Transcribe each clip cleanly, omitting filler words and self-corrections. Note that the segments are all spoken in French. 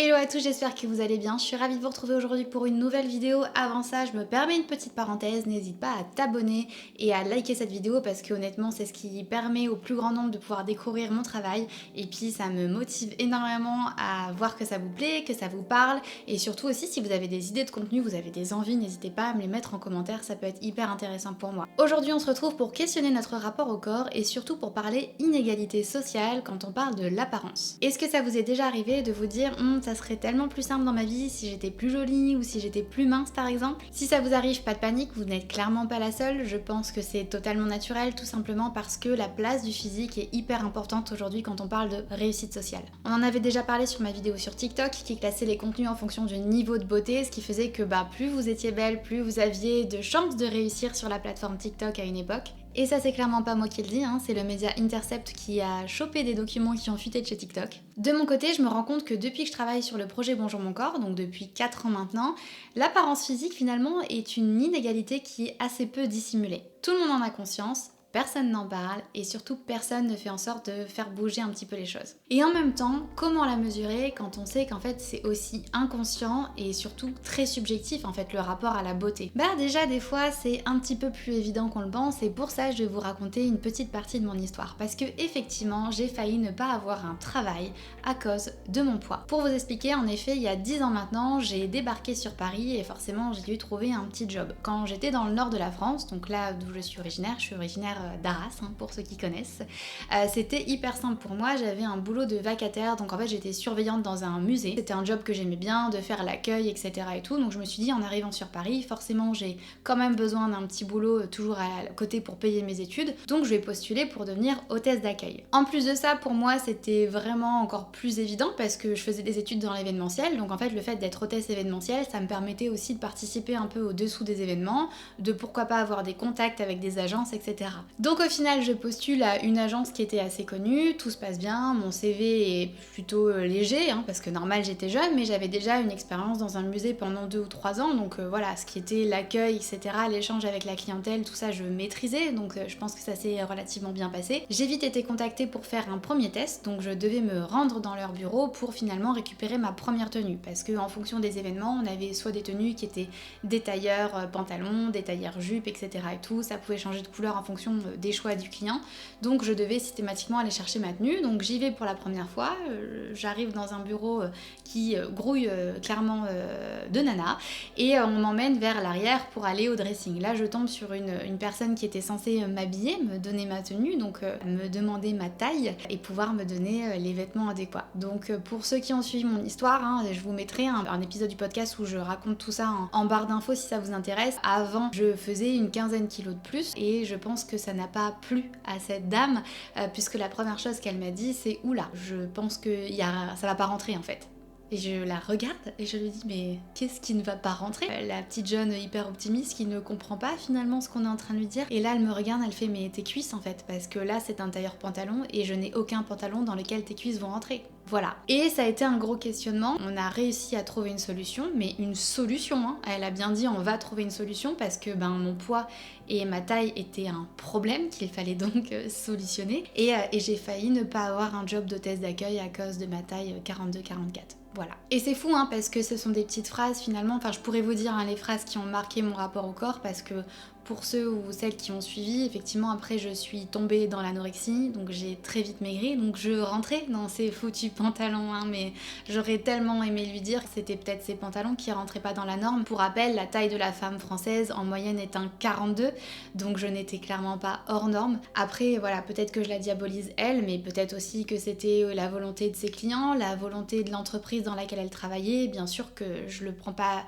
Hello à tous, j'espère que vous allez bien. Je suis ravie de vous retrouver aujourd'hui pour une nouvelle vidéo. Avant ça, je me permets une petite parenthèse. N'hésite pas à t'abonner et à liker cette vidéo parce que honnêtement, c'est ce qui permet au plus grand nombre de pouvoir découvrir mon travail. Et puis, ça me motive énormément à voir que ça vous plaît, que ça vous parle. Et surtout aussi, si vous avez des idées de contenu, vous avez des envies, n'hésitez pas à me les mettre en commentaire. Ça peut être hyper intéressant pour moi. Aujourd'hui, on se retrouve pour questionner notre rapport au corps et surtout pour parler inégalité sociale quand on parle de l'apparence. Est-ce que ça vous est déjà arrivé de vous dire ça serait tellement plus simple dans ma vie si j'étais plus jolie ou si j'étais plus mince par exemple? Si ça vous arrive, pas de panique, vous n'êtes clairement pas la seule. Je pense que c'est totalement naturel tout simplement parce que la place du physique est hyper importante aujourd'hui quand on parle de réussite sociale. On en avait déjà parlé sur ma vidéo sur TikTok qui classait les contenus en fonction du niveau de beauté, ce qui faisait que plus vous étiez belle, plus vous aviez de chances de réussir sur la plateforme TikTok à une époque. Et ça c'est clairement pas moi qui le dis, c'est le média Intercept qui a chopé des documents qui ont fuité de chez TikTok. De mon côté, je me rends compte que depuis que je travaille sur le projet Bonjour mon corps, donc depuis 4 ans maintenant, l'apparence physique finalement est une inégalité qui est assez peu dissimulée. Tout le monde en a conscience, personne n'en parle et surtout personne ne fait en sorte de faire bouger un petit peu les choses. Et en même temps, comment la mesurer quand on sait qu'en fait c'est aussi inconscient et surtout très subjectif en fait le rapport à la beauté? Déjà des fois c'est un petit peu plus évident qu'on le pense et pour ça je vais vous raconter une petite partie de mon histoire parce que effectivement j'ai failli ne pas avoir un travail à cause de mon poids. Pour vous expliquer, en effet il y a 10 ans maintenant j'ai débarqué sur Paris et forcément j'ai dû trouver un petit job. Quand j'étais dans le nord de la France, donc là d'où je suis originaire d'Arras, pour ceux qui connaissent. C'était hyper simple pour moi, j'avais un boulot de vacataire, donc en fait j'étais surveillante dans un musée. C'était un job que j'aimais bien, de faire l'accueil, etc. et tout, donc je me suis dit en arrivant sur Paris, forcément j'ai quand même besoin d'un petit boulot toujours à côté pour payer mes études, donc je vais postuler pour devenir hôtesse d'accueil. En plus de ça, pour moi c'était vraiment encore plus évident parce que je faisais des études dans l'événementiel, donc en fait le fait d'être hôtesse événementielle, ça me permettait aussi de participer un peu au-dessous des événements, de pourquoi pas avoir des contacts avec des agences, etc. Donc au final, je postule à une agence qui était assez connue, tout se passe bien, mon CV est plutôt léger, parce que normal j'étais jeune, mais j'avais déjà une expérience dans un musée pendant 2 ou 3 ans, donc voilà, ce qui était l'accueil, etc., l'échange avec la clientèle, tout ça je maîtrisais, donc je pense que ça s'est relativement bien passé. J'ai vite été contactée pour faire un premier test, donc je devais me rendre dans leur bureau pour finalement récupérer ma première tenue, parce qu'en fonction des événements, on avait soit des tenues qui étaient des tailleurs pantalons, des tailleurs jupes, etc. et tout, ça pouvait changer de couleur en fonction des choix du client, donc je devais systématiquement aller chercher ma tenue, donc j'y vais pour la première fois, j'arrive dans un bureau qui grouille clairement de nana, et on m'emmène vers l'arrière pour aller au dressing. Là je tombe sur une personne qui était censée m'habiller, me donner ma tenue, donc me demander ma taille et pouvoir me donner les vêtements adéquats. Donc pour ceux qui ont suivi mon histoire, je vous mettrai un épisode du podcast où je raconte tout ça en barre d'infos si ça vous intéresse. Avant je faisais une 15aine de kilos de plus et je pense que ça n'a pas plu à cette dame puisque la première chose qu'elle m'a dit c'est oula, je pense que ça va pas rentrer en fait. Et je la regarde et je lui dis mais qu'est-ce qui ne va pas rentrer? La petite jeune hyper optimiste qui ne comprend pas finalement ce qu'on est en train de lui dire. Et là elle me regarde, elle fait mais tes cuisses en fait, parce que là c'est un tailleur pantalon et je n'ai aucun pantalon dans lequel tes cuisses vont rentrer. Voilà. Et ça a été un gros questionnement. On a réussi à trouver une solution, mais une solution, Elle a bien dit on va trouver une solution parce que mon poids et ma taille étaient un problème qu'il fallait donc solutionner. Et j'ai failli ne pas avoir un job d'hôtesse d'accueil à cause de ma taille 42-44. Voilà. Et c'est fou parce que ce sont des petites phrases finalement, je pourrais vous dire les phrases qui ont marqué mon rapport au corps parce que pour ceux ou celles qui ont suivi, effectivement après je suis tombée dans l'anorexie, donc j'ai très vite maigri, donc je rentrais dans ces foutus pantalons, mais j'aurais tellement aimé lui dire que c'était peut-être ces pantalons qui rentraient pas dans la norme. Pour rappel, la taille de la femme française en moyenne est un 42, donc je n'étais clairement pas hors norme. Après voilà, peut-être que je la diabolise elle, mais peut-être aussi que c'était la volonté de ses clients, la volonté de l'entreprise dans laquelle elle travaillait, bien sûr que je le prends pas,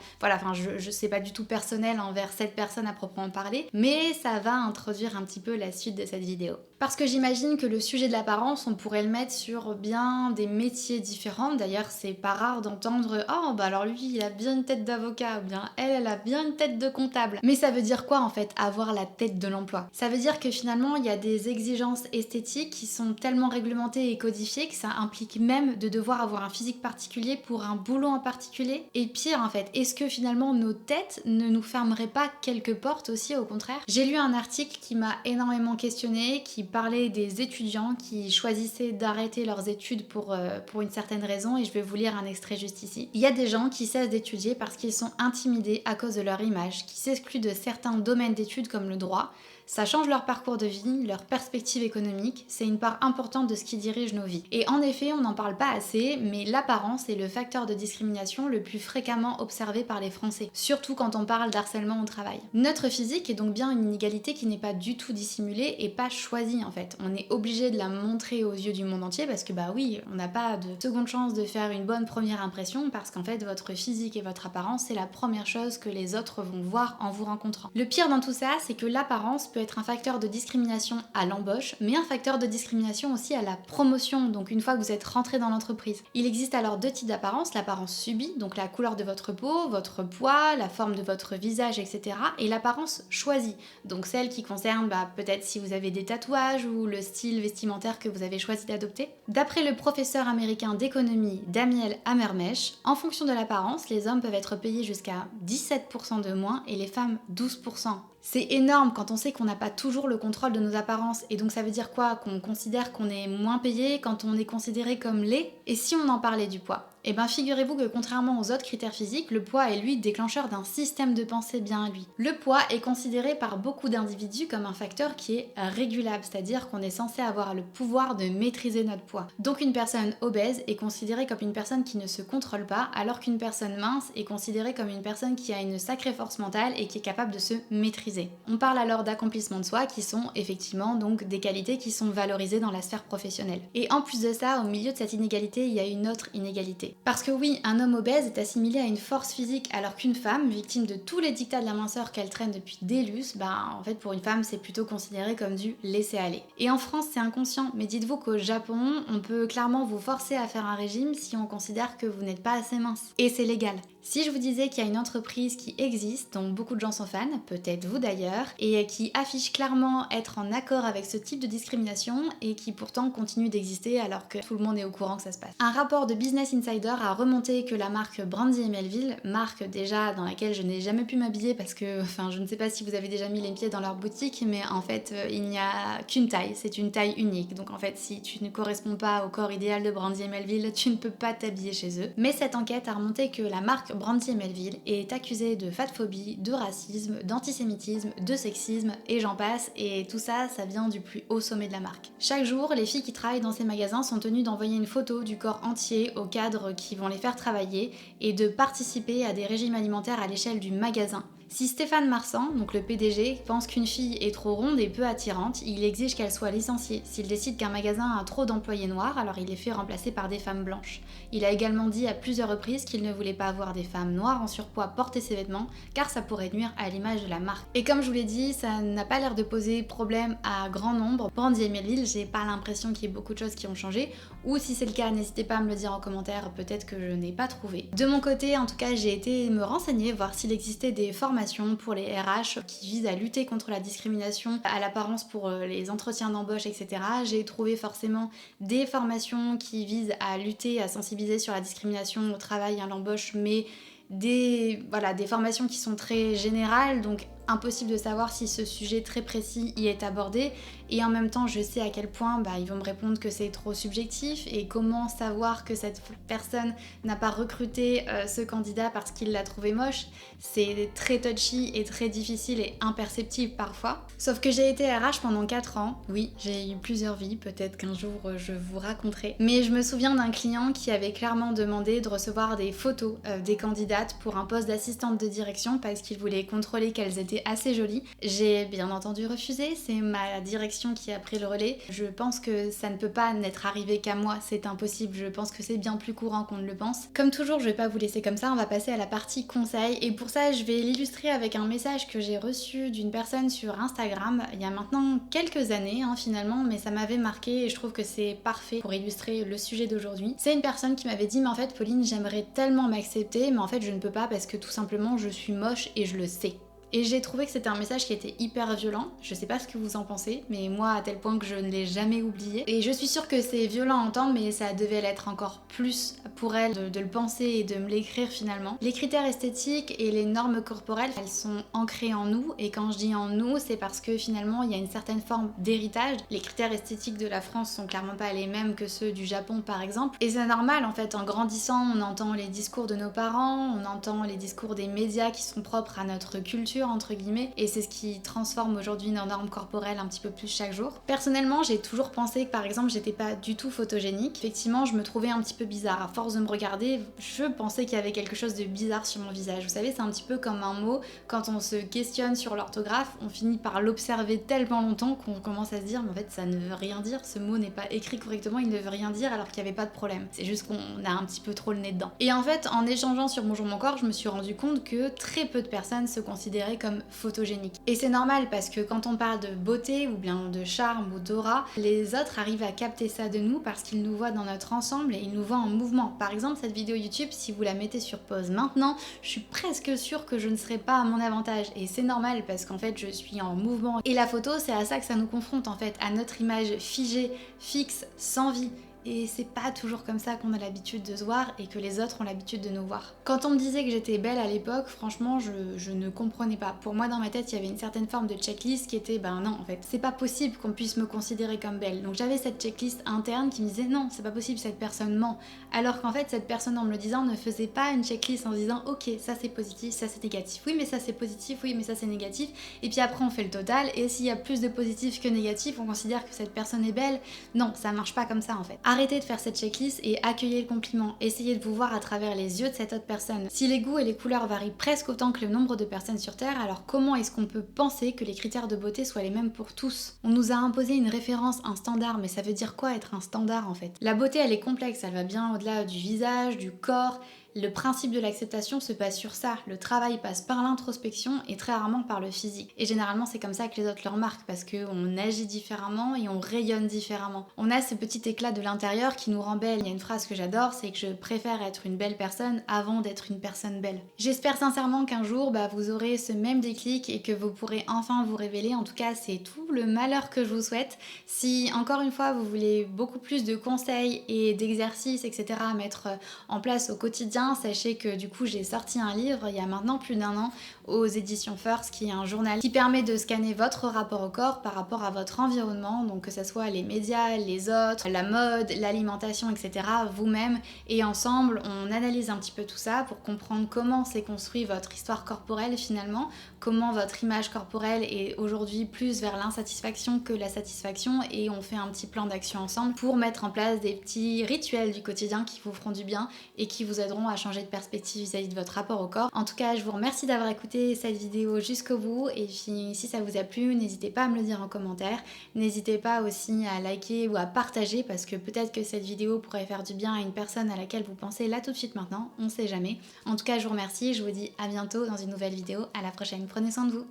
je sais pas du tout personnel envers cette personne à proprement parler, mais ça va introduire un petit peu la suite de cette vidéo. Parce que j'imagine que le sujet de l'apparence, on pourrait le mettre sur bien des métiers différents. D'ailleurs, c'est pas rare d'entendre « Oh, alors lui, il a bien une tête d'avocat » ou bien « Elle a bien une tête de comptable ». Mais ça veut dire quoi en fait, avoir la tête de l'emploi? Ça veut dire que finalement, il y a des exigences esthétiques qui sont tellement réglementées et codifiées que ça implique même de devoir avoir un physique particulier pour un boulot en particulier. Et pire en fait, est-ce que finalement nos têtes ne nous fermeraient pas quelques portes aussi au contraire? J'ai lu un article qui m'a énormément questionnée, qui parlait des étudiants qui choisissaient d'arrêter leurs études pour une certaine raison, et je vais vous lire un extrait juste ici. Il y a des gens qui cessent d'étudier parce qu'ils sont intimidés à cause de leur image, qui s'excluent de certains domaines d'études comme le droit. Ça change leur parcours de vie, leur perspective économique, c'est une part importante de ce qui dirige nos vies. Et en effet, on n'en parle pas assez, mais l'apparence est le facteur de discrimination le plus fréquemment observé par les Français, surtout quand on parle d'harcèlement au travail. Notre physique est donc bien une inégalité qui n'est pas du tout dissimulée et pas choisie en fait. On est obligé de la montrer aux yeux du monde entier parce que bah oui, on n'a pas de seconde chance de faire une bonne première impression parce qu'en fait votre physique et votre apparence c'est la première chose que les autres vont voir en vous rencontrant. Le pire dans tout ça, c'est que l'apparence peut être un facteur de discrimination à l'embauche, mais un facteur de discrimination aussi à la promotion, donc une fois que vous êtes rentré dans l'entreprise. Il existe alors deux types d'apparence, l'apparence subie, donc la couleur de votre peau, votre poids, la forme de votre visage, etc. et l'apparence choisie, donc celle qui concerne peut-être si vous avez des tatouages ou le style vestimentaire que vous avez choisi d'adopter. D'après le professeur américain d'économie Daniel Hammermesh, en fonction de l'apparence, les hommes peuvent être payés jusqu'à 17% de moins et les femmes 12%. C'est énorme quand on sait qu'on n'a pas toujours le contrôle de nos apparences. Et donc ça veut dire quoi? Qu'on considère qu'on est moins payé quand on est considéré comme laid? Et si on en parlait du poids? Eh bien figurez-vous que contrairement aux autres critères physiques, le poids est lui déclencheur d'un système de pensée bien à lui. Le poids est considéré par beaucoup d'individus comme un facteur qui est régulable, c'est-à-dire qu'on est censé avoir le pouvoir de maîtriser notre poids. Donc une personne obèse est considérée comme une personne qui ne se contrôle pas, alors qu'une personne mince est considérée comme une personne qui a une sacrée force mentale et qui est capable de se maîtriser. On parle alors d'accomplissement de soi qui sont effectivement donc des qualités qui sont valorisées dans la sphère professionnelle. Et en plus de ça, au milieu de cette inégalité, il y a une autre inégalité. Parce que oui, un homme obèse est assimilé à une force physique alors qu'une femme, victime de tous les dictats de la minceur qu'elle traîne depuis des lustres, en fait pour une femme c'est plutôt considéré comme du laisser-aller. Et en France c'est inconscient, mais dites-vous qu'au Japon, on peut clairement vous forcer à faire un régime si on considère que vous n'êtes pas assez mince. Et c'est légal. Si je vous disais qu'il y a une entreprise qui existe, dont beaucoup de gens sont fans, peut-être vous d'ailleurs, et qui affiche clairement être en accord avec ce type de discrimination et qui pourtant continue d'exister alors que tout le monde est au courant que ça se passe. Un rapport de Business Insider a remonté que la marque Brandy & Melville, marque déjà dans laquelle je n'ai jamais pu m'habiller parce que, je ne sais pas si vous avez déjà mis les pieds dans leur boutique, mais en fait il n'y a qu'une taille, c'est une taille unique. Donc en fait si tu ne corresponds pas au corps idéal de Brandy & Melville, tu ne peux pas t'habiller chez eux. Mais cette enquête a remonté que la marque Brandy & Melville est accusée de fatphobie, de racisme, d'antisémitisme, de sexisme et j'en passe, et tout ça, ça vient du plus haut sommet de la marque. Chaque jour, les filles qui travaillent dans ces magasins sont tenues d'envoyer une photo du corps entier aux cadres qui vont les faire travailler et de participer à des régimes alimentaires à l'échelle du magasin. Si Stéphane Marsan, donc le PDG, pense qu'une fille est trop ronde et peu attirante, il exige qu'elle soit licenciée. S'il décide qu'un magasin a trop d'employés noirs, alors il les fait remplacer par des femmes blanches. Il a également dit à plusieurs reprises qu'il ne voulait pas voir des femmes noires en surpoids porter ses vêtements, car ça pourrait nuire à l'image de la marque. Et comme je vous l'ai dit, ça n'a pas l'air de poser problème à grand nombre. Brandy & Melville, j'ai pas l'impression qu'il y ait beaucoup de choses qui ont changé, ou si c'est le cas, n'hésitez pas à me le dire en commentaire, peut-être que je n'ai pas trouvé. De mon côté, en tout cas, j'ai été me renseigner, voir s'il existait des formations pour les RH qui visent à lutter contre la discrimination à l'apparence pour les entretiens d'embauche, etc. J'ai trouvé forcément des formations qui visent à lutter, à sensibiliser sur la discrimination au travail et à l'embauche, mais des formations qui sont très générales, donc impossible de savoir si ce sujet très précis y est abordé, et en même temps je sais à quel point ils vont me répondre que c'est trop subjectif, et comment savoir que cette personne n'a pas recruté ce candidat parce qu'il l'a trouvé moche, c'est très touchy et très difficile et imperceptible parfois. Sauf que j'ai été RH pendant 4 ans, oui j'ai eu plusieurs vies, peut-être qu'un jour je vous raconterai, mais je me souviens d'un client qui avait clairement demandé de recevoir des photos des candidates pour un poste d'assistante de direction parce qu'il voulait contrôler qu'elles étaient assez jolies. J'ai bien entendu refusé, c'est ma direction qui a pris le relais. Je pense que ça ne peut pas n'être arrivé qu'à moi, c'est impossible, je pense que c'est bien plus courant qu'on ne le pense. Comme toujours, je vais pas vous laisser comme ça, on va passer à la partie conseils, et pour ça je vais l'illustrer avec un message que j'ai reçu d'une personne sur Instagram il y a maintenant quelques années finalement, mais ça m'avait marqué et je trouve que c'est parfait pour illustrer le sujet d'aujourd'hui. C'est une personne qui m'avait dit: mais en fait Pauline, j'aimerais tellement m'accepter, mais en fait je ne peux pas parce que tout simplement je suis moche et je le sais. Et j'ai trouvé que c'était un message qui était hyper violent. Je sais pas ce que vous en pensez, mais moi à tel point que je ne l'ai jamais oublié. Et je suis sûre que c'est violent à entendre, mais ça devait l'être encore plus pour elle de le penser et de me l'écrire finalement. Les critères esthétiques et les normes corporelles, elles sont ancrées en nous, et quand je dis en nous, c'est parce que finalement il y a une certaine forme d'héritage. Les critères esthétiques de la France sont clairement pas les mêmes que ceux du Japon par exemple. Et c'est normal en fait, en grandissant, on entend les discours de nos parents, on entend les discours des médias qui sont propres à notre culture entre guillemets, et c'est ce qui transforme aujourd'hui nos normes corporelles un petit peu plus chaque jour. Personnellement, j'ai toujours pensé que par exemple j'étais pas du tout photogénique. Effectivement, je me trouvais un petit peu bizarre. À force de me regarder, je pensais qu'il y avait quelque chose de bizarre sur mon visage. Vous savez, c'est un petit peu comme un mot, quand on se questionne sur l'orthographe, on finit par l'observer tellement longtemps qu'on commence à se dire mais en fait ça ne veut rien dire, ce mot n'est pas écrit correctement, il ne veut rien dire alors qu'il n'y avait pas de problème. C'est juste qu'on a un petit peu trop le nez dedans. Et en fait, en échangeant sur Bonjour mon corps, je me suis rendu compte que très peu de personnes se considéraient comme photogéniques. Et c'est normal parce que quand on parle de beauté ou bien de charme ou d'aura, les autres arrivent à capter ça de nous parce qu'ils nous voient dans notre ensemble et ils nous voient en mouvement. Par exemple, cette vidéo YouTube, si vous la mettez sur pause maintenant, je suis presque sûre que je ne serai pas à mon avantage. Et c'est normal parce qu'en fait, je suis en mouvement. Et la photo, c'est à ça que ça nous confronte en fait, à notre image figée, fixe, sans vie. Et c'est pas toujours comme ça qu'on a l'habitude de se voir et que les autres ont l'habitude de nous voir. Quand on me disait que j'étais belle à l'époque, franchement, je ne comprenais pas. Pour moi, dans ma tête, il y avait une certaine forme de checklist qui était, ben non, en fait, c'est pas possible qu'on puisse me considérer comme belle. Donc j'avais cette checklist interne qui me disait, non, c'est pas possible, cette personne ment. Alors qu'en fait, cette personne, en me le disant, ne faisait pas une checklist en se disant, ok, ça c'est positif, ça c'est négatif. Oui, mais ça c'est positif, oui, mais ça c'est négatif. Et puis après, on fait le total. Et s'il y a plus de positif que négatif, on considère que cette personne est belle. Non, ça marche pas comme ça en fait. Arrêtez de faire cette checklist et accueillez le compliment. Essayez de vous voir à travers les yeux de cette autre personne. Si les goûts et les couleurs varient presque autant que le nombre de personnes sur Terre, alors comment est-ce qu'on peut penser que les critères de beauté soient les mêmes pour tous? On nous a imposé une référence, un standard, mais ça veut dire quoi être un standard en fait? La beauté elle est complexe, elle va bien au-delà du visage, du corps. Le principe de l'acceptation se base sur ça. Le travail passe par l'introspection et très rarement par le physique. Et généralement, c'est comme ça que les autres le remarquent parce qu'on agit différemment et on rayonne différemment. On a ce petit éclat de l'intérieur qui nous rend belle. Il y a une phrase que j'adore, c'est que je préfère être une belle personne avant d'être une personne belle. J'espère sincèrement qu'un jour, vous aurez ce même déclic et que vous pourrez enfin vous révéler. En tout cas, c'est tout le malheur que je vous souhaite. Si, encore une fois, vous voulez beaucoup plus de conseils et d'exercices, etc. à mettre en place au quotidien, sachez que du coup j'ai sorti un livre il y a maintenant plus d'1 an aux éditions First, qui est un journal qui permet de scanner votre rapport au corps par rapport à votre environnement, donc que ce soit les médias, les autres, la mode, l'alimentation, etc., vous-même, et ensemble on analyse un petit peu tout ça pour comprendre comment s'est construit votre histoire corporelle finalement, comment votre image corporelle est aujourd'hui plus vers l'insatisfaction que la satisfaction, et on fait un petit plan d'action ensemble pour mettre en place des petits rituels du quotidien qui vous feront du bien et qui vous aideront à changer de perspective vis-à-vis de votre rapport au corps. En tout cas, je vous remercie d'avoir écouté cette vidéo jusqu'au bout, et puis si ça vous a plu, n'hésitez pas à me le dire en commentaire. N'hésitez pas aussi à liker ou à partager parce que peut-être que cette vidéo pourrait faire du bien à une personne à laquelle vous pensez là tout de suite maintenant, on sait jamais. En tout cas, je vous remercie, je vous dis à bientôt dans une nouvelle vidéo, à la prochaine, prenez soin de vous.